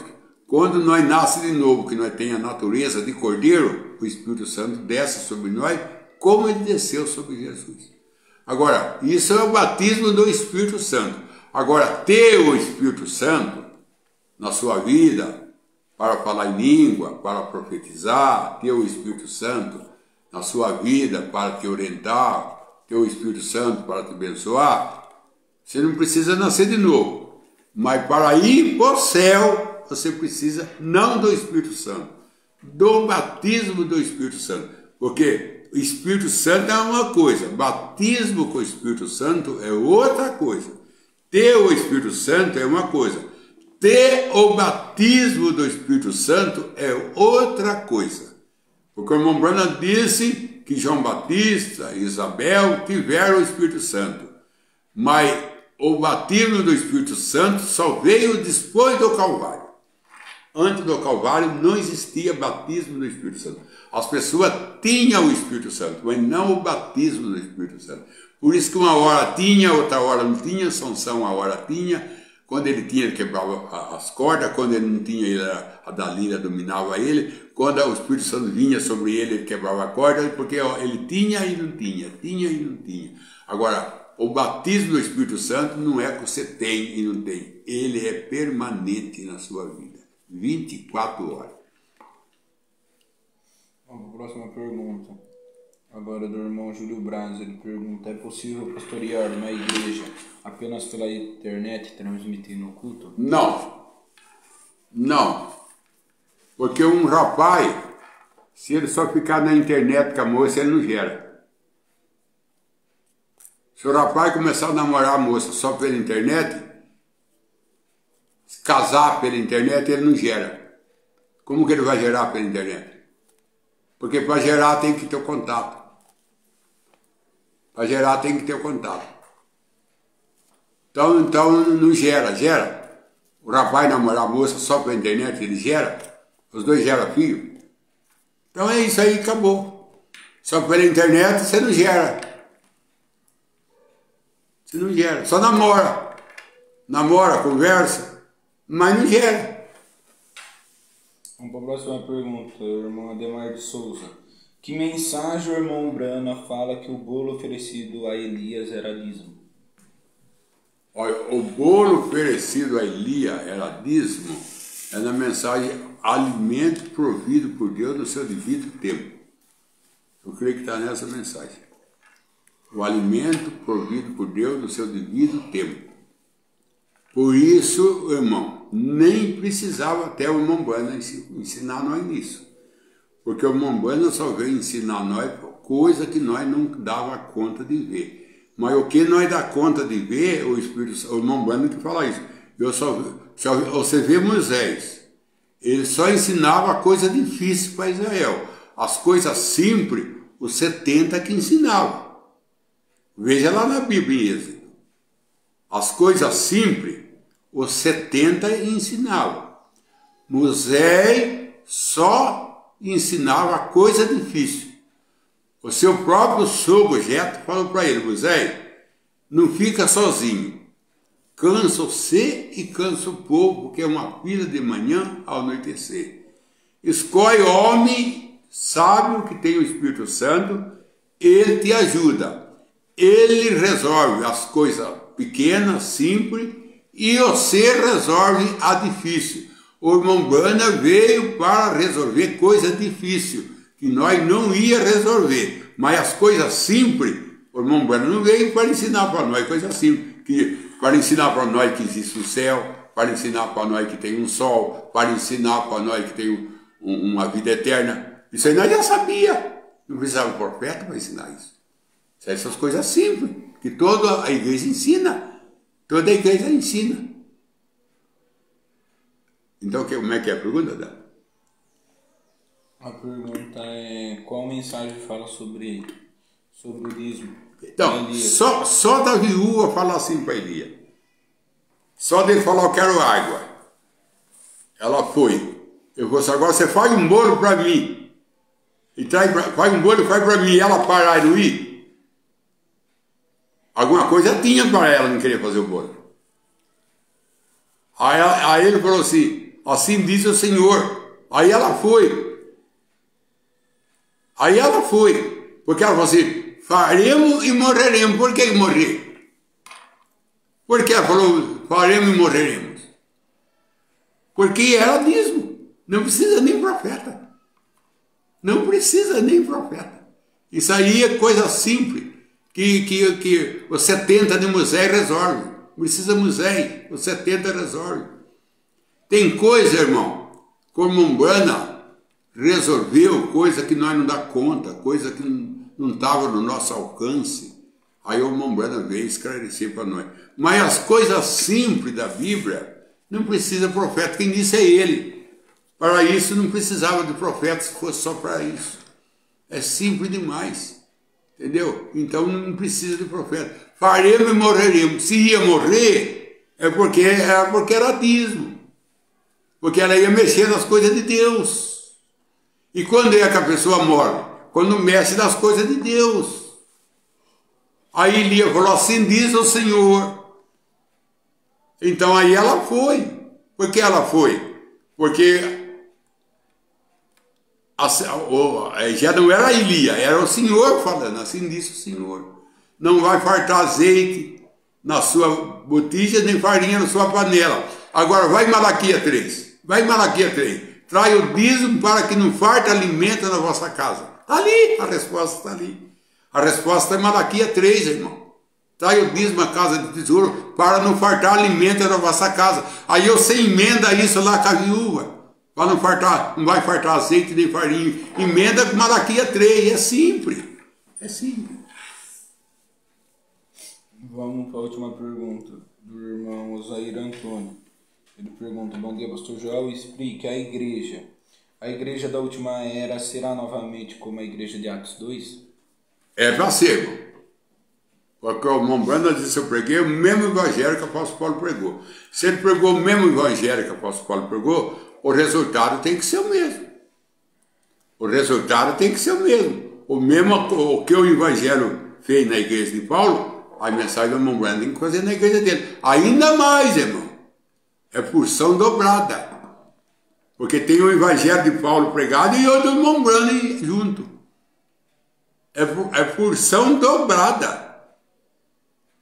quando nós nascemos de novo, que nós temos a natureza de cordeiro, o Espírito Santo desce sobre nós, como ele desceu sobre Jesus. Agora, isso é o batismo do Espírito Santo. Agora, ter o Espírito Santo na sua vida, para falar em língua, para profetizar, ter o Espírito Santo na sua vida para te orientar, ter o Espírito Santo para te abençoar, você não precisa nascer de novo. Mas para ir para o céu, você precisa não do Espírito Santo, do batismo do Espírito Santo. Porque o Espírito Santo é uma coisa, batismo com o Espírito Santo é outra coisa. Ter o Espírito Santo é uma coisa, ter o batismo do Espírito Santo é outra coisa. Porque o irmão Branham disse que João Batista e Isabel tiveram o Espírito Santo. Mas o batismo do Espírito Santo só veio depois do Calvário. Antes do Calvário não existia batismo do Espírito Santo. As pessoas tinham o Espírito Santo, mas não o batismo do Espírito Santo. Por isso que uma hora tinha, outra hora não tinha, Sansão uma hora tinha,
Quando ele tinha, ele quebrava as cordas, quando ele não tinha, a Dalila dominava ele, quando o Espírito Santo vinha sobre ele, ele quebrava a corda, porque ele tinha e não tinha, tinha e não tinha. Agora, o batismo do Espírito Santo não é que você tem e não tem, ele é permanente na sua vida, 24 horas.
Vamos para a próxima pergunta. Agora do irmão Júlio Braz, ele pergunta: é possível pastorear uma igreja apenas pela internet transmitindo o culto?
Não. Não. Porque um rapaz, se ele só ficar na internet com a moça, ele não gera. Se o rapaz começar a namorar a moça só pela internet, se casar pela internet, ele não gera. Como que ele vai gerar pela internet? Porque para gerar tem que ter o contato. Para gerar tem que ter o contato. Então não gera. O rapaz namorar a moça só pela internet, ele gera. Os dois geram filho. Então é isso aí, acabou. Só pela internet você não gera. Você não gera. Só namora. Namora, conversa, mas não gera.
Vamos para a próxima pergunta, irmão Ademar de Souza. Que mensagem o irmão Brana fala que o bolo oferecido a Elias era dízimo?
Olha, o bolo oferecido a Elias era dízimo, é na mensagem alimento provido por Deus no seu devido tempo. Eu creio que está nessa mensagem. O alimento provido por Deus no seu devido tempo. Por isso, irmão, nem precisava até o irmão Brana ensinar nós nisso. Porque o irmão Brana só veio ensinar nós coisa que nós não dava conta de ver. Mas o que nós dá conta de ver, o irmão Brana que fala isso. Você vê Moisés, ele só ensinava coisa difícil para Israel. As coisas simples, os 70 que ensinava. Veja lá na Bíblia. As coisas simples, os 70 ensinavam. Moisés só ensinava coisa difícil. O seu próprio sogro Jetro falou para ele: Moisés, não fica sozinho. Cansa você e cansa o povo, porque é uma fila de manhã ao anoitecer. Escolhe homem sábio que tem o Espírito Santo, ele te ajuda. Ele resolve as coisas pequenas, simples, e você resolve a difícil. O irmão Brana veio para resolver coisas difíceis, que nós não ia resolver. Mas as coisas simples, o irmão Brana não veio para ensinar para nós coisas simples. Para ensinar para nós que existe um céu, para ensinar para nós que tem um sol, para ensinar para nós que tem uma vida eterna. Isso aí nós já sabia. Não precisava de profeta para ensinar isso. Essas coisas simples, que toda a igreja ensina. Toda a igreja ensina. Então, como é que é a pergunta, Dan?
A pergunta é: qual mensagem fala sobre o dízimo?
Então, só da viúva falar assim para Elias. Só dele falar: eu quero água. Ela foi. Eu falei assim: agora você faz um bolo para mim. E faz um bolo e faz para mim. Ela parar e não ir. Alguma coisa tinha para ela não querer fazer o bolo. Aí ele falou assim: assim diz o Senhor. Aí ela foi. Porque ela falou assim: faremos e morreremos. Por que morrer? Porque ela falou: faremos e morreremos. Porque era dízimo. Não precisa nem profeta. Não precisa nem profeta. Isso aí é coisa simples. Que os 70 de Moisés resolve. Não precisa Moisés. Os 70 resolve. Tem coisa, irmão, como Umbanda resolveu coisa que nós não dá conta, coisa que não estava no nosso alcance. Aí o Umbanda veio esclarecer para nós. Mas as coisas simples da Bíblia não precisa profeta. Quem disse é ele. Para isso não precisava de profeta se fosse só para isso. É simples demais. Entendeu? Então não precisa de profeta. Faremos e morreremos. Se ia morrer, é porque era dízimo. Porque ela ia mexer nas coisas de Deus. E quando é que a pessoa morre? Quando mexe nas coisas de Deus. Aí Elias falou: assim diz o Senhor.
Então aí ela foi. Por que ela foi? Porque já não era Elia, era o Senhor falando, assim disse o Senhor. Não vai faltar azeite na sua botija, nem farinha na sua panela. Agora vai em Malaquias 3. Vai em Malaquias 3. Trai o dízimo para que não falte alimento na vossa casa. Está ali, a resposta está ali. A resposta é Malaquias 3, irmão. Trai o dízimo à casa de tesouro para não faltar alimento na vossa casa. Aí você emenda isso lá com a viúva. Para não faltar, não vai faltar azeite nem farinha. Emenda com Malaquias 3. É simples. É simples.
Vamos para a última pergunta do irmão Osair Antônio. Ele pergunta: bom dia, pastor Joel, explique a igreja da última era será novamente como a igreja de Atos 2?
É para ser. Porque o irmão Brandon disse: eu preguei o mesmo evangelho que o apóstolo Paulo pregou. Se ele pregou o mesmo evangelho que o apóstolo Paulo pregou, o resultado tem que ser o mesmo. O resultado tem que ser o mesmo. O que o evangelho fez na igreja de Paulo, a mensagem do irmão Brandon tem que fazer na igreja dele. Ainda mais, irmão. É porção dobrada. Porque tem o evangelho de Paulo pregado e o do irmão Brandon junto. É porção dobrada.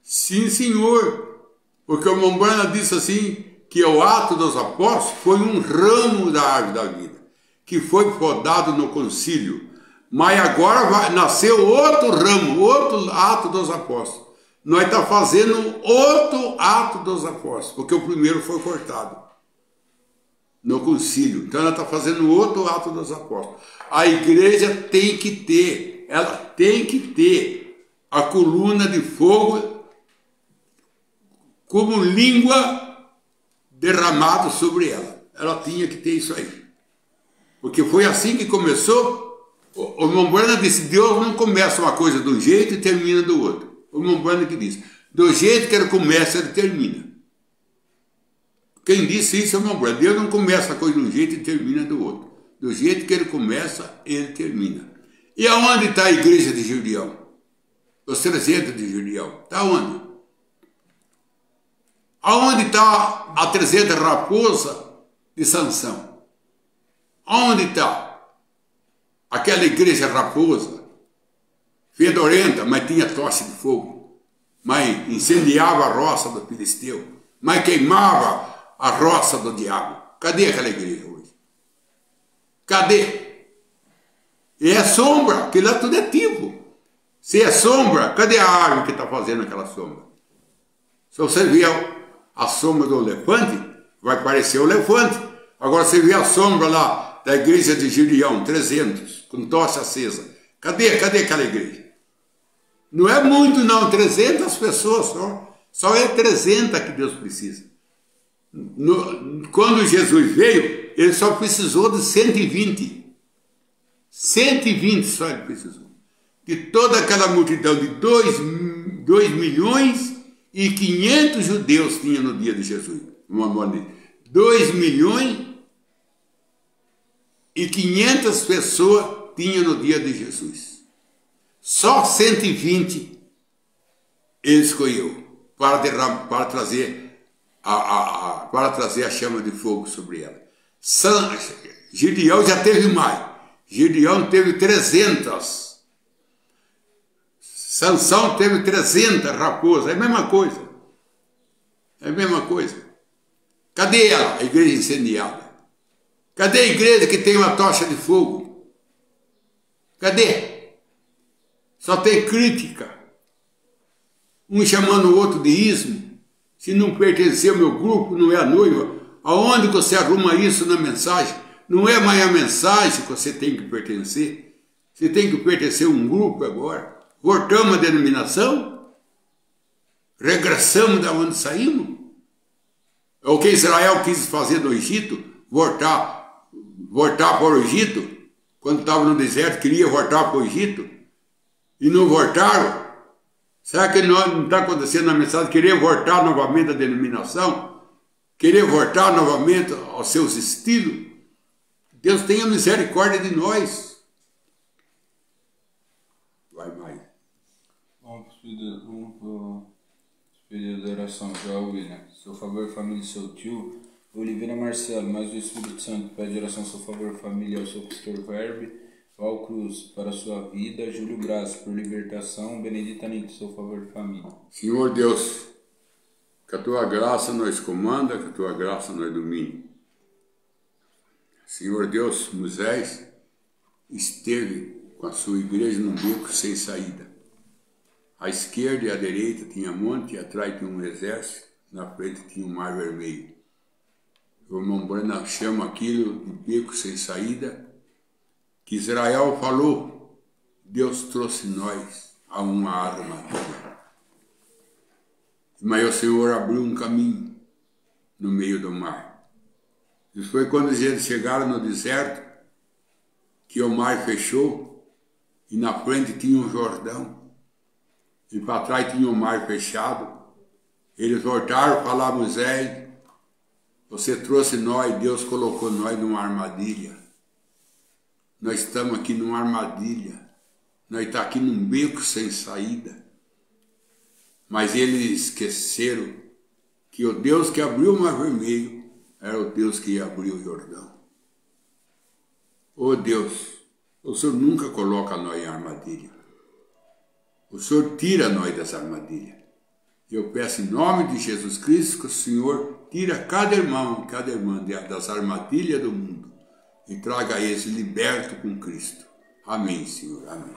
Sim, senhor. Porque o irmão Brandon disse assim, que o ato dos apóstolos foi um ramo da árvore da vida, que foi podado no concílio. Mas agora vai nascer outro ramo, outro ato dos apóstolos. Nós estamos fazendo outro ato dos apóstolos, porque o primeiro foi cortado no concílio. Então ela está fazendo outro ato dos apóstolos. A igreja tem que ter, ela tem que ter a coluna de fogo como língua derramada sobre ela. Ela tinha que ter isso aí. Porque foi assim que começou. O irmão Brandon disse: Deus não começa uma coisa de um jeito e termina do outro. O irmão Brandon que diz: do jeito que ele começa, ele termina. Quem disse isso é o irmão Brandon. Deus não começa a coisa de um jeito e termina do outro. Do jeito que ele começa, ele termina. E aonde está a igreja de Gideão? Os 300 de Gideão. Está onde? Aonde está a 300 raposa de Sansão? Aonde está? Aquela igreja raposa, fedorenta, mas tinha tocha de fogo, mas incendiava a roça do filisteu, mas queimava a roça do diabo. Cadê aquela igreja hoje? Cadê? E é sombra, aquilo lá tudo é tipo. Se é sombra, cadê a árvore que está fazendo aquela sombra? Se você vê a sombra do elefante, vai parecer o elefante. Agora você vê a sombra lá da igreja de Gideão, 300, com tocha acesa. Cadê aquela igreja? Não é muito não, 300 pessoas só. Só é 300 que Deus precisa. Quando Jesus veio, ele só precisou de 120. 120 só ele precisou. De toda aquela multidão de 2 milhões e 500 judeus tinha no dia de Jesus. 2 milhões e 500 pessoas tinha no dia de Jesus. Só 120 ele escolheu para trazer a chama de fogo sobre ela. Gideão já teve mais. Gideão teve 300. Sansão teve 300 raposas. É a mesma coisa. É a mesma coisa. Cadê ela, a igreja incendiada? Cadê a igreja que tem uma tocha de fogo? Cadê? Só tem crítica. Um chamando o outro de ismo. Se não pertencer ao meu grupo, não é a noiva. Aonde você arruma isso na mensagem? Não é mais a mensagem que você tem que pertencer. Você tem que pertencer a um grupo agora. Voltamos à denominação? Regressamos da onde saímos? É o que Israel quis fazer no Egito? Voltar para o Egito? Quando estava no deserto, queria voltar para o Egito? E não voltaram? Será que não está acontecendo na mensagem? Querer voltar novamente à denominação? Querer voltar novamente aos seus estilos? Deus tenha misericórdia de nós. Vai mais.
Vamos para o pedido de oração, Joel Williams. seu favor, família e seu tio. Oliveira Marcelo, mais o Espírito Santo, pede oração, seu favor, família, ao seu pastor Verbe. Val Cruz, para a sua vida. Júlio Graça, por libertação. Benedita Anitta, seu favor, família.
Senhor Deus, que a tua graça nos comanda, que a tua graça nos domine. Senhor Deus, Moisés esteve com a sua igreja num beco sem saída. À esquerda e à direita tinha monte, e atrás tinha um exército, na frente tinha um mar vermelho. O irmão Branham chama aquilo de beco sem saída, que Israel falou, Deus trouxe nós a uma armadilha. Mas o Senhor abriu um caminho no meio do mar. Isso foi quando eles chegaram no deserto, que o mar fechou, e na frente tinha um Jordão, e para trás tinha o mar fechado. Eles voltaram a falar a Moisés, você trouxe nós, Deus colocou nós numa armadilha. Nós estamos aqui numa armadilha. Nós estamos aqui num beco sem saída. Mas eles esqueceram que o Deus que abriu o mar vermelho era o Deus que ia abrir o Jordão. Oh Deus, o Senhor nunca coloca nós em armadilha. O Senhor tira nós dessa armadilha. Eu peço em nome de Jesus Cristo que o Senhor tira cada irmão, cada irmã das armadilhas do mundo e traga eles liberto com Cristo. Amém, Senhor. Amém.